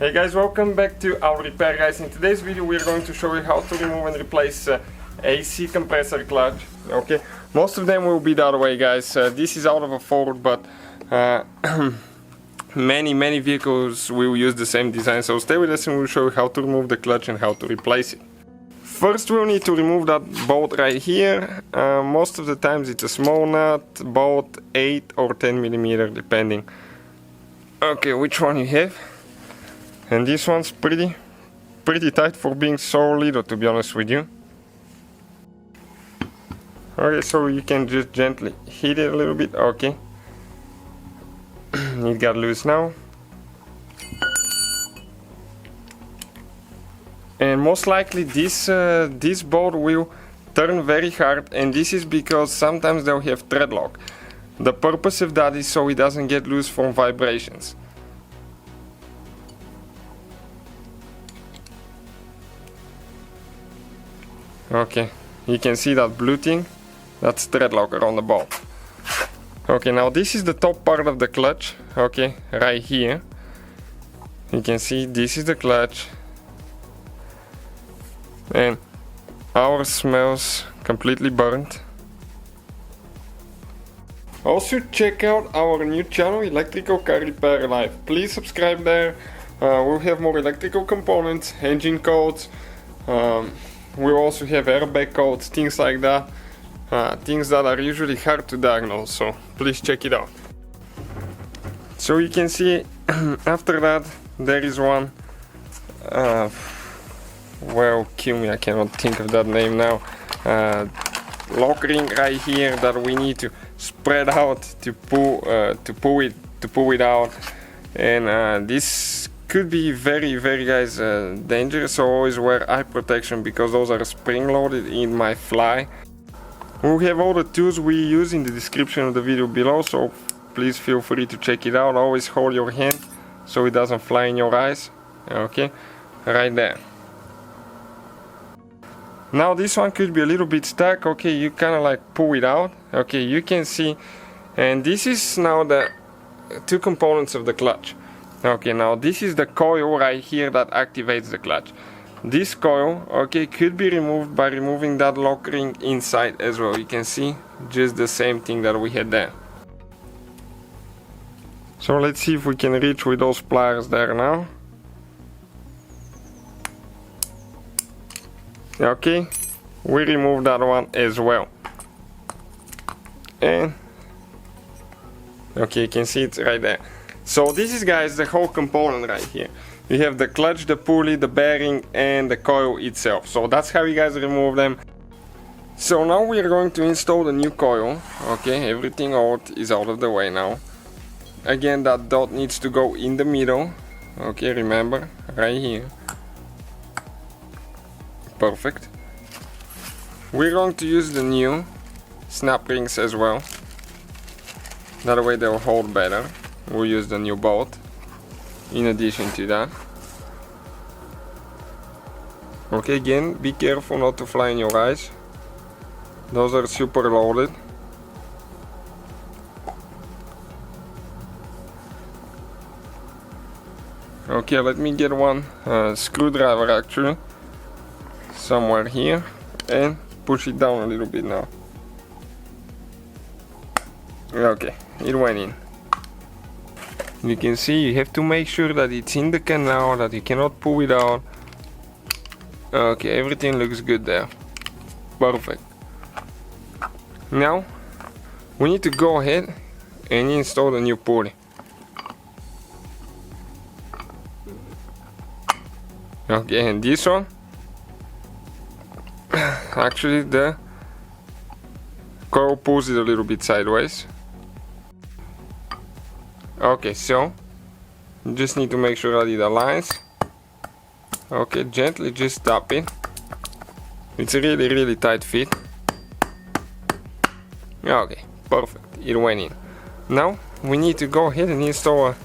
Hey guys, welcome back to our repair guys. In today's video we are going to show you how to remove and replace AC compressor clutch. Okay, most of them will be the other way guys. This is out of a Ford, but many vehicles will use the same design, so stay with us and we'll show you how to remove the clutch and how to replace it. First we'll need to remove that bolt right here. Most of the times it's a small nut, bolt 8 or 10 millimeter depending. Okay, which one you have? And this one's pretty tight for being so little, to be honest with you. Okay, so you can just gently hit it a little bit. Okay, it got loose now. And most likely this bolt will turn very hard, and this is because sometimes they'll have thread lock. The purpose of that is so it doesn't get loose from vibrations. Okay, you can see that blue thing, that's thread locker on the bolt. Okay, now this is the top part of the clutch. Okay, right here you can see this is the clutch, and ours smells completely burnt. Also check out our new channel, Electrical Car Repair Live. Please subscribe there. We'll have more electrical components, engine codes. We'll also have airbag codes, things like that. Things that are usually hard to diagnose, so please check it out. So you can see after that there is one, well, kill me, I cannot think of that name now. Lock ring right here that we need to spread out to pull it out, and this could be very guys dangerous, so always wear eye protection because those are spring loaded in my fly. We'll have all the tools we use in the description of the video below, so please feel free to check it out. Always hold your hand so it doesn't fly in your eyes. Okay, right there. Now this one could be a little bit stuck. Okay, you kind of like pull it out. Okay, you can see, and this is now the two components of the clutch. Okay, now this is the coil right here that activates the clutch. This coil, okay, could be removed by removing that lock ring inside as well. You can see just the same thing that we had there. So let's see if we can reach with those pliers there now. Okay, we remove that one as well. And okay, you can see it's right there. So this is guys the whole component right here. You have the clutch, the pulley, the bearing and the coil itself. So that's how you guys remove them. So now we are going to install the new coil. Okay, everything out is out of the way now. Again, that dot needs to go in the middle. Okay, remember, right here. Perfect. We're going to use the new snap rings as well. That way they'll hold better. We'll use the new bolt in addition to that. Okay, again, be careful not to fly in your eyes. Those are super loaded. Okay, let me get one screwdriver actually somewhere here and push it down a little bit now. Okay, it went in. You can see you have to make sure that it's in the canal, that you cannot pull it out. Okay, everything looks good there. Perfect. Now we need to go ahead and install the new pulley. Okay, and this one, actually the coil pulls it a little bit sideways. Okay, so you just need to make sure that it aligns. Okay, gently just tap it. It's a really tight fit. Okay, perfect, it went in. Now we need to go ahead and install a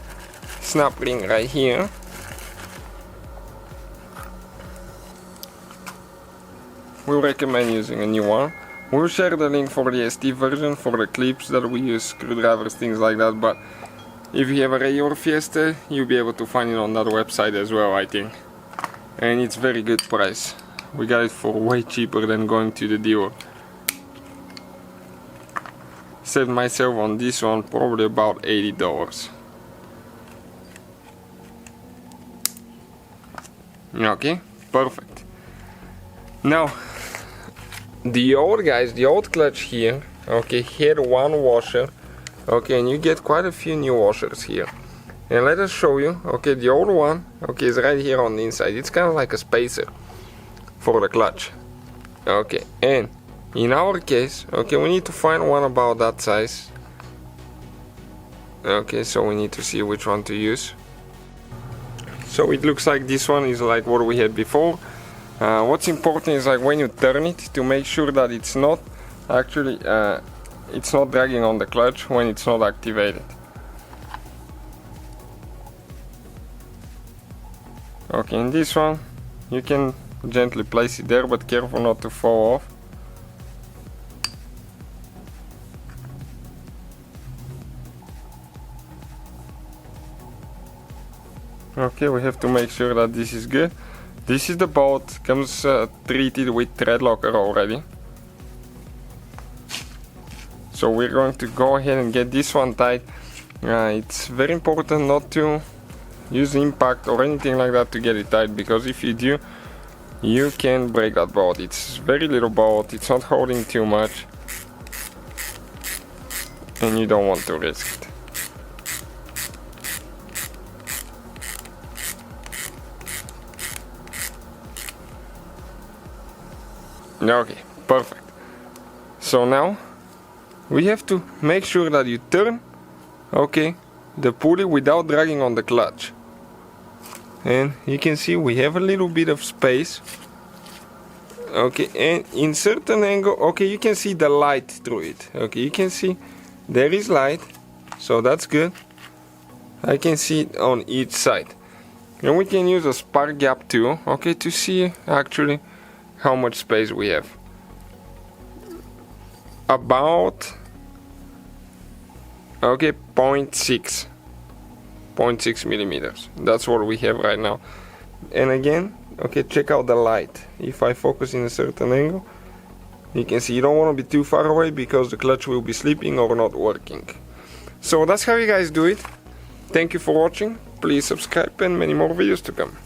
snap ring right here. We recommend using a new one. We'll share the link for the SD version for the clips that we use, screwdrivers, things like that, but if you have a Ray or Fiesta, you'll be able to find it on that website as well, I think. And it's very good price. We got it for way cheaper than going to the dealer. Saved myself on this one probably about $80. Okay, perfect. Now, the old clutch here, okay, had one washer, okay, and you get quite a few new washers here. And let us show you, okay, the old one, okay, is right here on the inside. It's kind of like a spacer for the clutch. Okay, and in our case, okay, we need to find one about that size. Okay, so we need to see which one to use. So it looks like this one is like what we had before. What's important is like when you turn it, to make sure that it's not actually it's not dragging on the clutch when it's not activated. Okay, in this one you can gently place it there, but careful not to fall off. Okay, we have to make sure that this is good. This is the bolt, comes treated with thread locker already. So we're going to go ahead and get this one tight. It's very important not to use impact or anything like that to get it tight, because if you do, you can break that bolt. It's very little bolt, it's not holding too much, and you don't want to risk it. Okay, perfect. So now we have to make sure that you turn, okay, the pulley without dragging on the clutch. And you can see we have a little bit of space. Okay, and in certain angle, okay, you can see the light through it. Okay, you can see there is light, so that's good. I can see it on each side. And we can use a spark gap tool, okay, to see actually how much space we have. About, okay, 0.6 millimeters. That's what we have right now. And again, okay, check out the light. If I focus in a certain angle, you can see you don't want to be too far away because the clutch will be sleeping or not working. So that's how you guys do it. Thank you for watching. Please subscribe and many more videos to come.